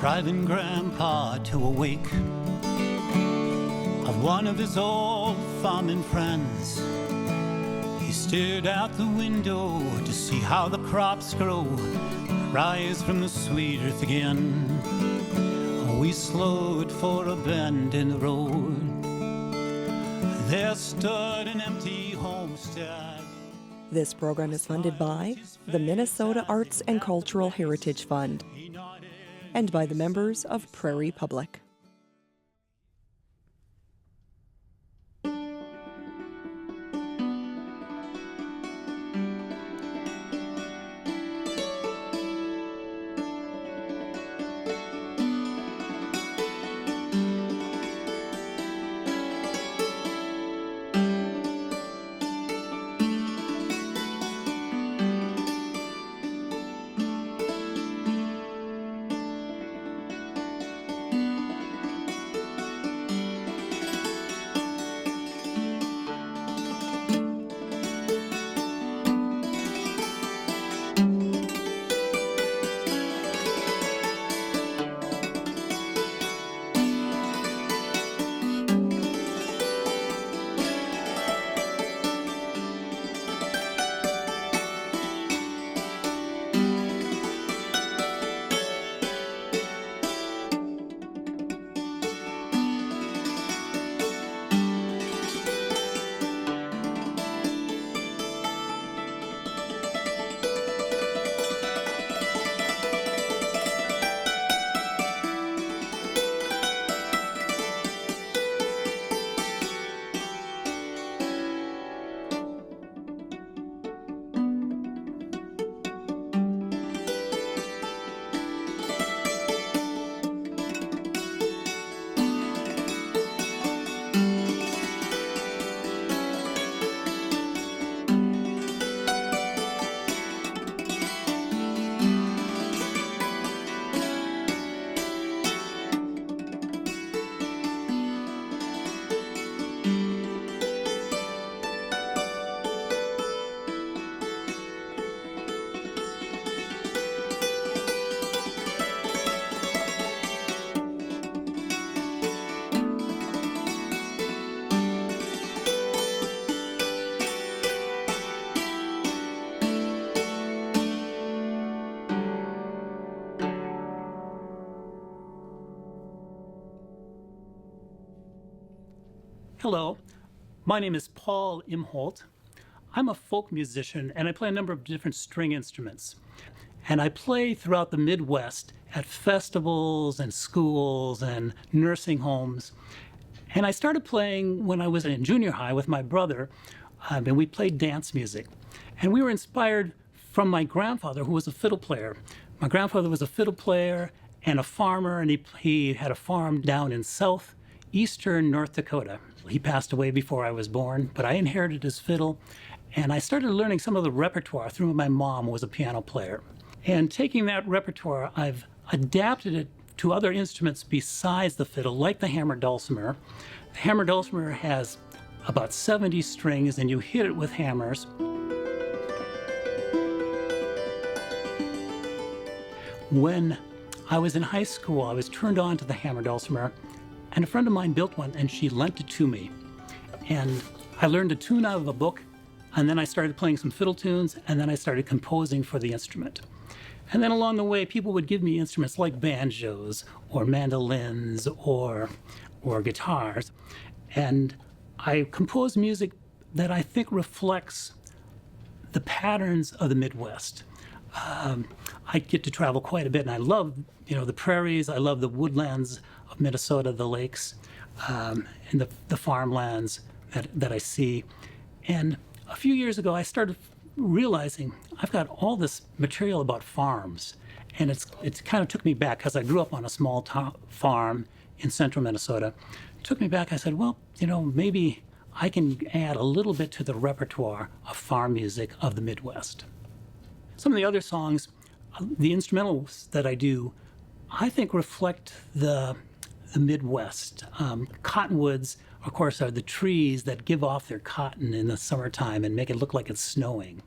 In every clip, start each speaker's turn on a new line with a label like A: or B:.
A: driving Grandpa to a wake of one of his old farming friends. He stared out the window to see how the crops grow, rise from the sweet earth again. We slowed for a bend in the road. There stood an empty homestead.
B: This program is funded by the Minnesota Arts and Cultural Heritage Fund and by the members of Prairie Public.
C: Hello, my name is Paul Imholt. I'm a folk musician and I play a number of different string instruments. And I play throughout the Midwest at festivals and schools and nursing homes. And I started playing when I was in junior high with my brother, and we played dance music. And we were inspired from my grandfather, who was a fiddle player. My grandfather was a fiddle player and a farmer, and he had a farm down in southeastern North Dakota. He passed away before I was born, but I inherited his fiddle, and I started learning some of the repertoire through my mom, who was a piano player. And taking that repertoire, I've adapted it to other instruments besides the fiddle, like the hammered dulcimer. The hammered dulcimer has about 70 strings, and you hit it with hammers. When I was in high school, I was turned on to the hammered dulcimer, and a friend of mine built one, and she lent it to me. And I learned a tune out of a book, and then I started playing some fiddle tunes, and then I started composing for the instrument. And then along the way, people would give me instruments like banjos or mandolins or guitars. And I composed music that I think reflects the patterns of the Midwest. I get to travel quite a bit, and I love, the prairies. I love the woodlands of Minnesota, the lakes, and the farmlands that I see. And a few years ago, I started realizing I've got all this material about farms, and it's kind of took me back, because I grew up on a small farm in central Minnesota. It took me back. I said, well, maybe I can add a little bit to the repertoire of farm music of the Midwest. Some of the other songs, the instrumentals that I do, I think reflect the Midwest. Cottonwoods, of course, are the trees that give off their cotton in the summertime and make it look like it's snowing.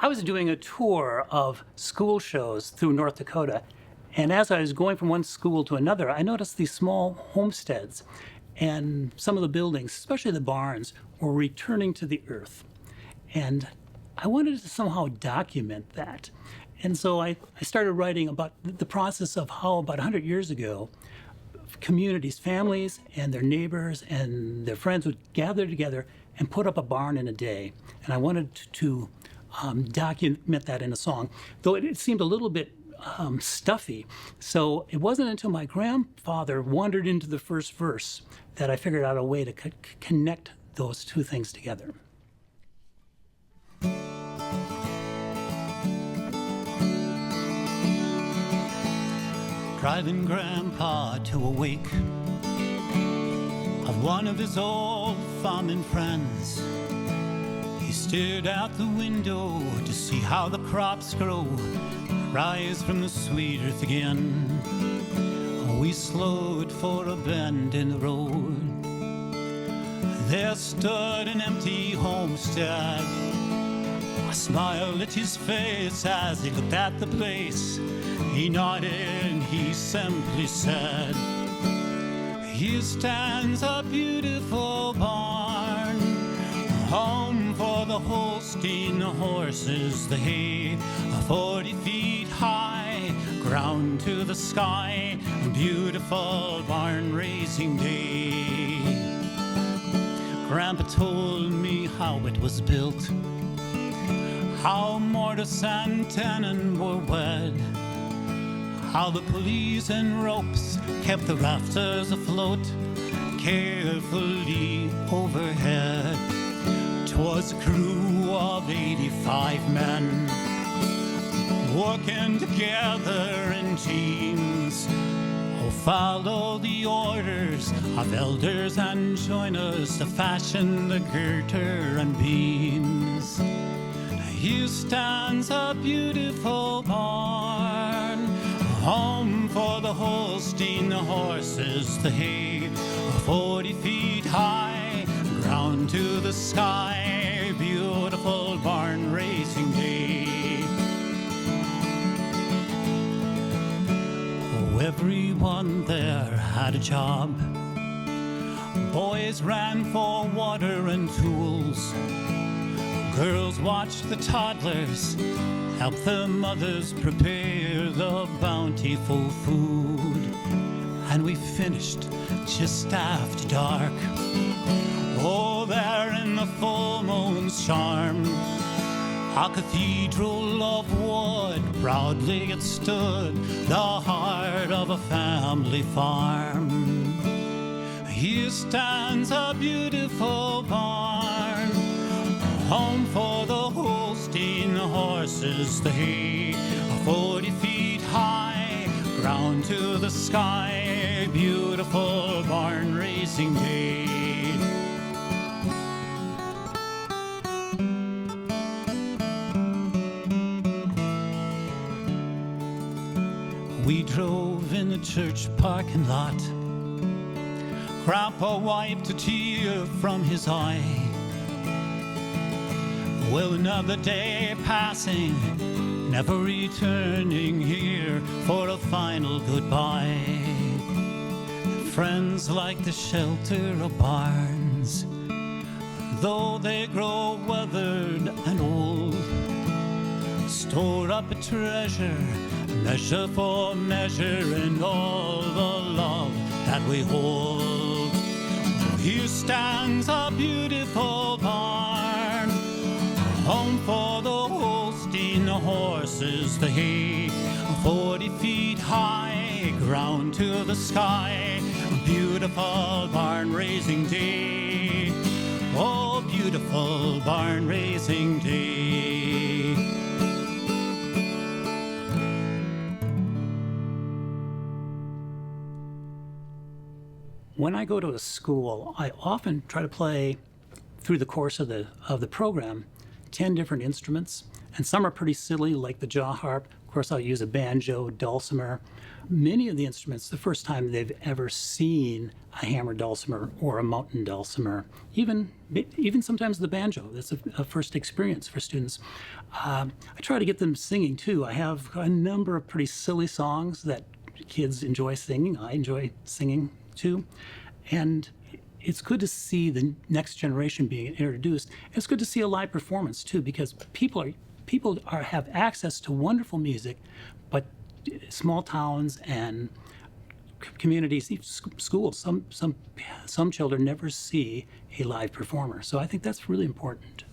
C: I was doing a tour of school shows through North Dakota, and as I was going from one school to another, I noticed these small homesteads, and some of the buildings, especially the barns, were returning to the earth. And I wanted to somehow document that. And so I started writing about the process of how about 100 years ago, communities, families, and their neighbors and their friends would gather together and put up a barn in a day. And I wanted to document that in a song, though it seemed a little bit stuffy. So it wasn't until my grandfather wandered into the first verse that I figured out a way to connect those two things together.
A: Driving Grandpa to a wake of one of his old farming friends. He stared out the window to see how the crops grow, rise from the sweet earth again. We slowed for a bend in the road. There stood an empty homestead. I smiled at his face as he looked at the place. He nodded and he simply said, "Here stands a beautiful barn, home for the Holstein horses, the hay, 40 feet high, ground to the sky, a beautiful barn raising day." Grandpa told me how it was built, how mortise and tenon were wed, how the pulleys and ropes kept the rafters afloat carefully overhead. 'Twas a crew of 85 men working together in teams. Oh, follow the orders of elders and join us to fashion the girder and beams. Here stands a beautiful barn, home for the Holstein horses, the hay, 40 feet high, ground to the sky, beautiful barn raising day. Oh, everyone there had a job. Boys ran for water and tools. Girls watched the toddlers, helped the mothers prepare the bountiful food. And we finished just after dark. Oh, there in the full moon's charm, a cathedral of wood, proudly it stood, the heart of a family farm. Here stands a beautiful barn, home for the Holstein horses, the hay, 40 feet high, ground to the sky, beautiful barn raising day. We drove in the church parking lot. Grandpa wiped a tear from his eye. Well, another day passing, never returning here for a final goodbye. Friends like the shelter of barns, though they grow weathered and old, store up a treasure, measure for measure, and all the love that we hold. Here stands a beautiful barn, home for the Holstein horses, the hay, 40 feet high, ground to the sky, beautiful barn raising day. Oh, beautiful barn raising day.
C: When I go to a school, I often try to play, through the course of the program, 10 different instruments, and some are pretty silly, like the jaw harp, course, I'll use a banjo, dulcimer. Many of the instruments, the first time they've ever seen a hammered dulcimer or a mountain dulcimer, even sometimes the banjo. That's a first experience for students. I try to get them singing too. I have a number of pretty silly songs that kids enjoy singing. I enjoy singing too. And it's good to see the next generation being introduced. It's good to see a live performance too, because people have access to wonderful music, but small towns and communities, schools, some children never see a live performer. So I think that's really important.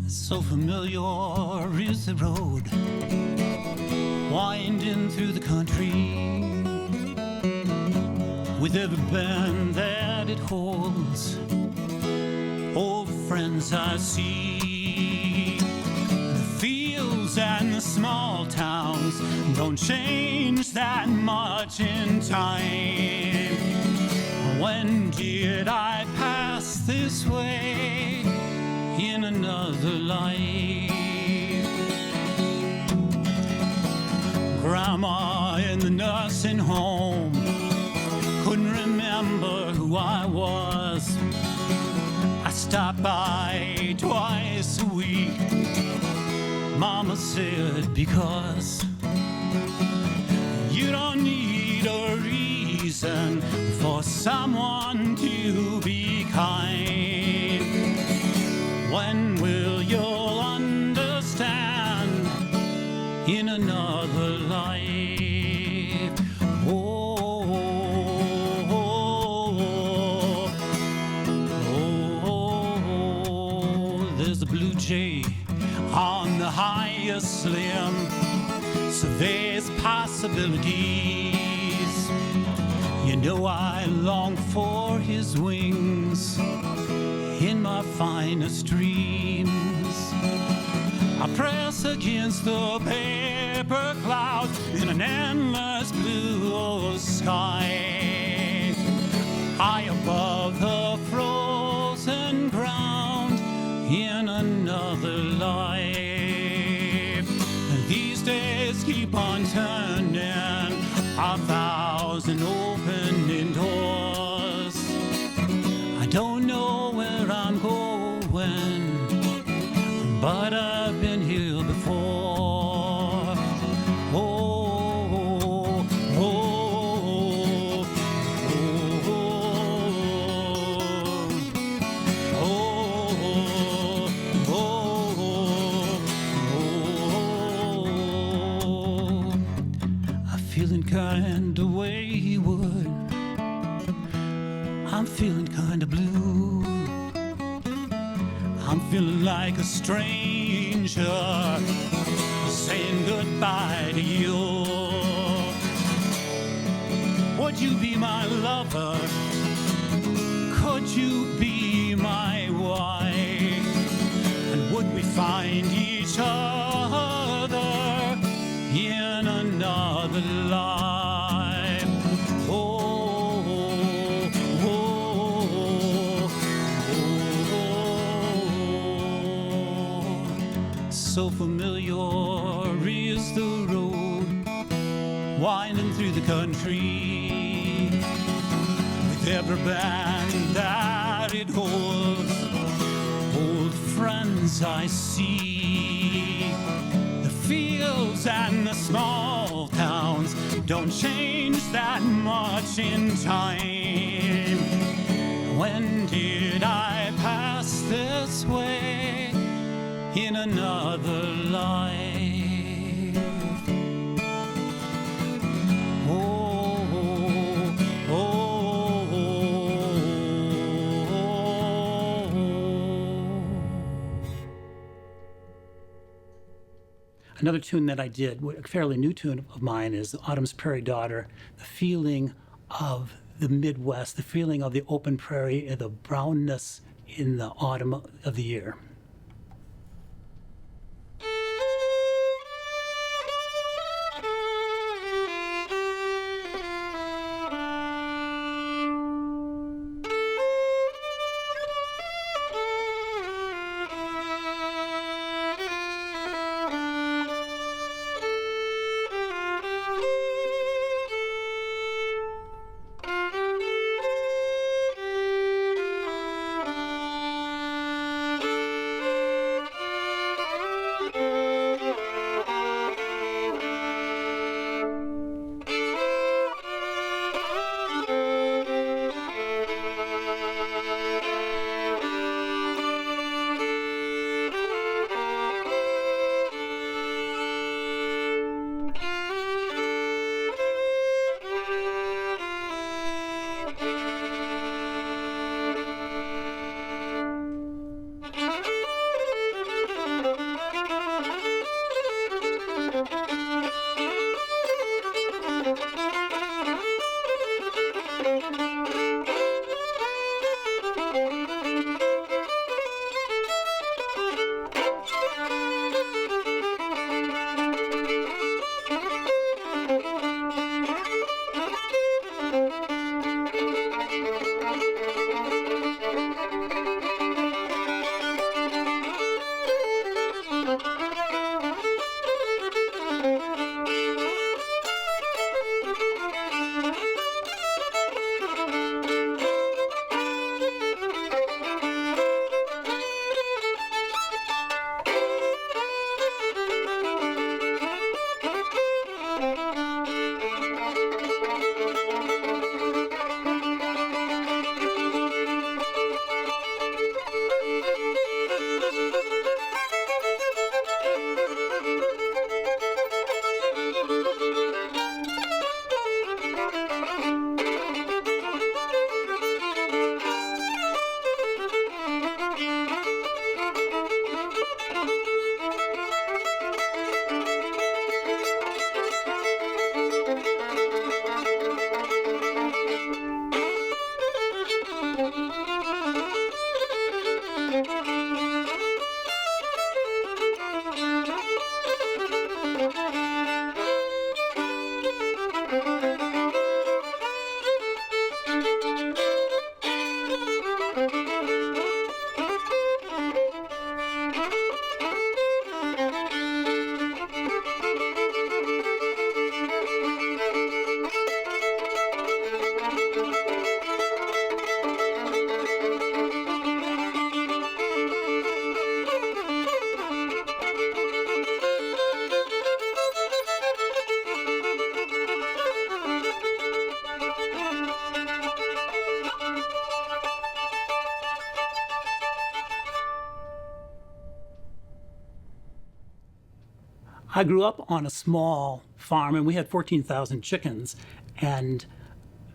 A: So familiar is the road winding through the country, with every bend that it holds, old friends I see. The fields and the small towns don't change that much in time. When did I pass this way in another life? Grandma in the nursing home couldn't remember who I was. I stopped by twice a week. Mama said, because you don't need a reason for someone to be kind. When will you understand in another life? Oh, oh, oh, oh, there's a blue jay on the highest limb, so there's possibilities. You know I long for his wings in my finest dreams. I press against the paper clouds in an endless blue sky, high above the frozen ground in another life. And these days keep on turning, 1,000 opening doors. I don't know where I'm going, but I've been here before. Oh, oh, oh, oh, oh, oh. I'm feeling kinda wayward. I'm feeling kinda blue. I'm feeling like a stranger saying goodbye to you. Would you be my lover? Could you be my wife? And would we find each other in another life? Oh, oh, oh, oh. So familiar is the road winding through the country, with every band that it holds, old friends I see. The fields and the small towns don't change that much in time. When did I pass this way in another life? Oh, oh, oh, oh.
C: Another tune that I did, a fairly new tune of mine, is Autumn's Prairie Daughter. The feeling of the Midwest, the feeling of the open prairie, and the brownness in the autumn of the year. I grew up on a small farm, and we had 14,000 chickens. And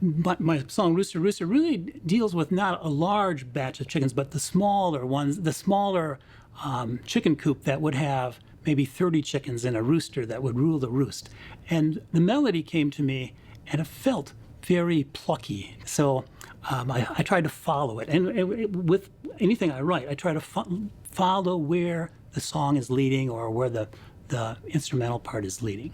C: my song Rooster Rooster really deals with not a large batch of chickens, but the smaller ones, the smaller chicken coop that would have maybe 30 chickens and a rooster that would rule the roost. And the melody came to me, and it felt very plucky. So I tried to follow it. And with anything I write, I try to follow where the song is leading or where the instrumental part is leading.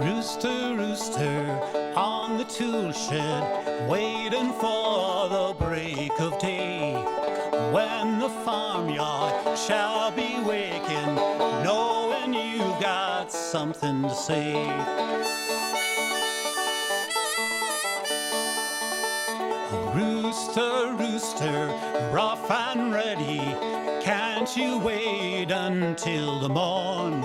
A: Rooster, rooster, on the tool shed, waiting for the break of day, when the farmyard shall be waking, knowing you've got something to say. Rooster, rooster, rough and ready, can't you wait until the morn?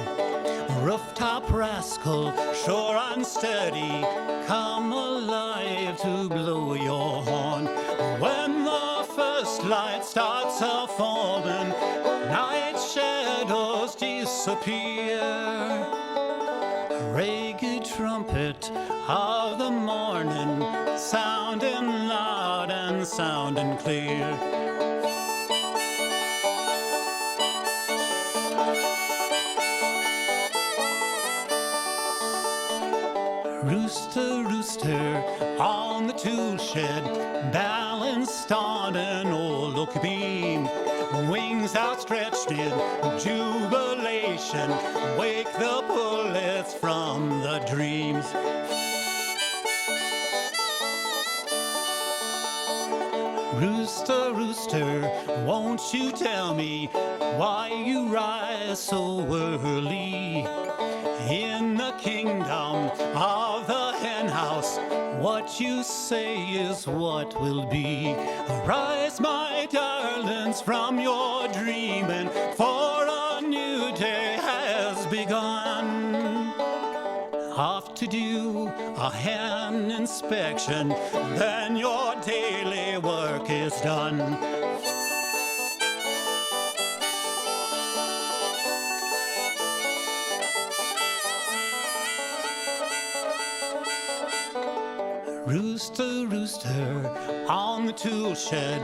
A: Rooftop rascal, sure and steady, come alive to blow your horn. When the first light starts a-forming, night shadows disappear. Ragged trumpet of the morning, sounding loud and sounding clear. Rooster, rooster, on the tool shed, balanced on an old oak beam, wings outstretched in jubilation, wake the bullets from the dreams. Rooster, rooster, won't you tell me why you rise so early? In the kingdom of the hen house, what you say is what will be. Arise, my darlings, from your dreaming, for a new day has begun. Off to do a hen inspection, then your daily work is done. Rooster, rooster, on the tool shed,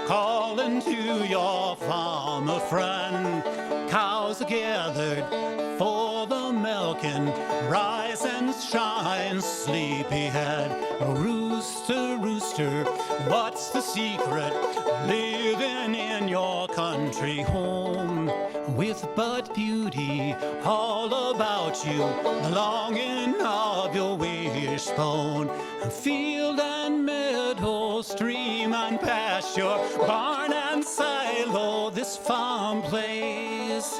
A: calling to your farmer friend. Cows are gathered for the milking, rise and shine, sleepyhead. Rooster, rooster, what's the secret? Living in your country home, with bud beauty all about you, the longing of your wishbone. Field and meadow, stream and pasture, barn and silo, this farm place.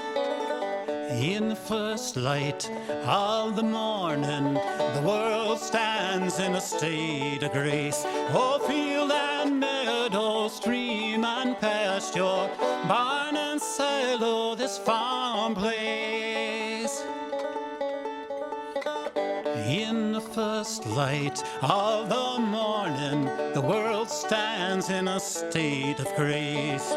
A: In the first light of the morning, the world stands in a state of grace. Oh, field and meadow, stream and pasture, barn and silo, this farm place. In the first light of the morning, the world stands in a state of grace.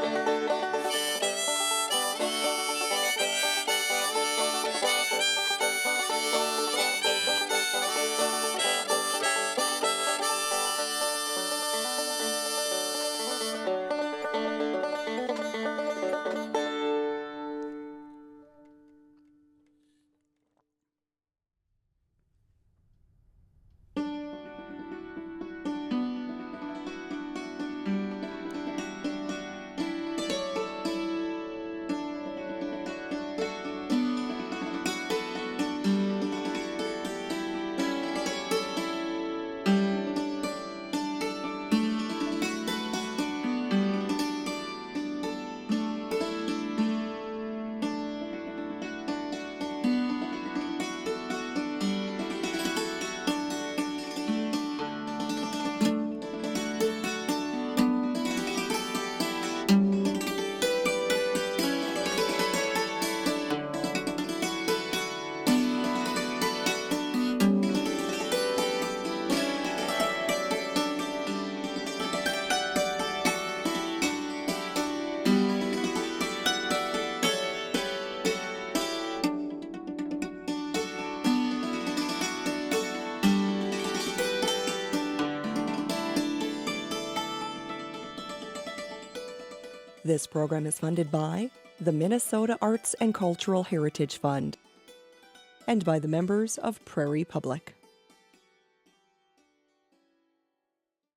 B: This program is funded by the Minnesota Arts and Cultural Heritage Fund and by the members of Prairie Public.